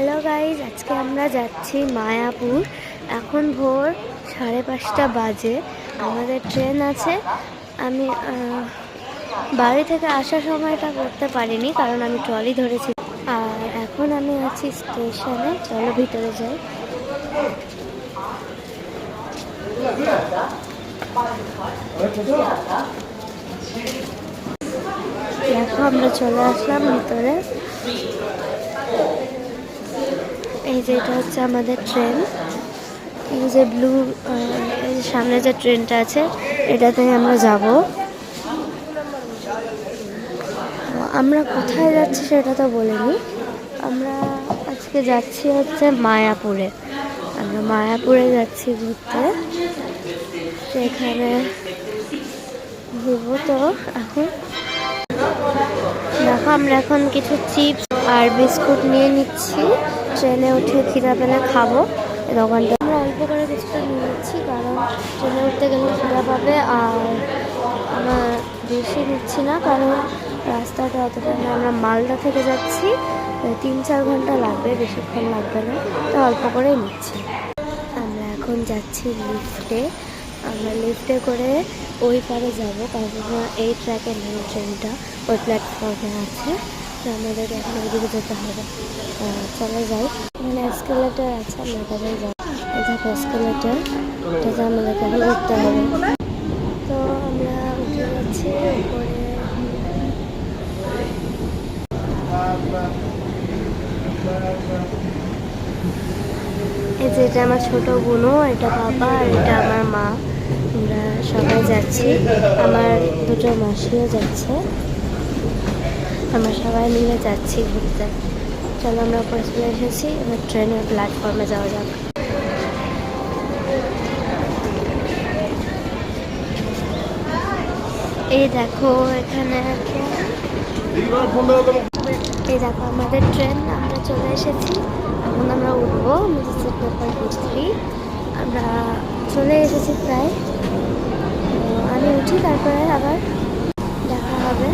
Hello guys, আজকে আমরা যাচ্ছি মায়াপুর। এখন ভোর 5:30 বাজে। আমাদের ট্রেন আছে। আমি বাড়ি থেকে আসার সময়টা করতে পারিনি, কারণ আমি ট্রলি ধরেছি। আর এখন আমি আছি স্টেশনে। চলো ভিতরে যাই। দেখো, আমরা চলে আসলাম ভিতরে। এই যে এটা হচ্ছে আমাদের ট্রেন। এই যে ব্লু, এই যে সামনে যে ট্রেনটা আছে, এটাতে আমরা যাব। আমরা কোথায় যাচ্ছি সেটা তো বলিনি। আমরা আজকে যাচ্ছি হচ্ছে মায়াপুরে। আমরা মায়াপুরে যাচ্ছি ঘুরতে। সেখানে ঘুরবো। তো এখন দেখো, আমরা এখন কিছু চিপস আর বিস্কুট নিয়ে নিচ্ছি। ট্রেনে উঠে খিদা পেলে খাবো। দোকানটা আমরা অল্প করে কিছুটা নিয়ে নিচ্ছি, কারণ ট্রেনে উঠতে গেলে খিদা পাবে। আর আমরা বেশি নিচ্ছি না, কারণ রাস্তাটা অতটা না। আমরা মালদা থেকে যাচ্ছি, 3-4 ঘন্টা লাগবে, বেশিক্ষণ লাগবে না। তো অল্প করেই নিচ্ছি। আমরা এখন যাচ্ছি লিফটে। আমরা লিফটে করে ওই পারে যাবো, কারণ এই ট্র্যাকে নেই ট্রেনটা, ওই প্ল্যাটফর্মে আছে। তো আমাদের এখন ওইদিকে যেতে হবে। চলে যাই। এখানে এসকেলেটার আছে, আমরা এখানে যাই। দেখো এসকেলেটার, এটাতে আমাদেরকে এখন উঠতে হবে। তো আমরা উঠে যাচ্ছি উপরে। এই যে এটা আমার ছোট বোনও, এটা বাবা, আর এটা আমার মা। আমরা সবাই যাচ্ছি। আমার দুটো মাসিও যাচ্ছে। আমরা সবাই মিলে যাচ্ছি ঘুরতে। চলো, আমরা উপরে চলে এসেছি। এবার ট্রেনের প্ল্যাটফর্মে যাওয়া যাক। এই দেখো, এখানে এই দেখো আমাদের ট্রেন। আমরা চলে এসেছি। এখন আমরা উঠবো। আমাদের সিট নাম্বার 3। আমরা চলে এসেছি প্রায়। আমি উঠি, তারপরে আবার দেখা হবে।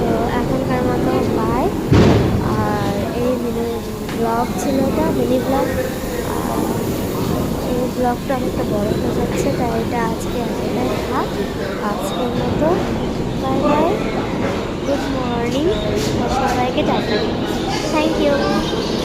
তো এখনকার মতো বাই। আর এই মিনি ব্লগ ছিল, এটা মিনি ব্লগ। এই ব্লগটা অনেকটা বড় হয়ে যাচ্ছে, তাই এটা আজকে এতটাই থাক। আজকের মতো বাই বাই, গুড মর্নিং। সবাইকে টাটা, থ্যাংক ইউ।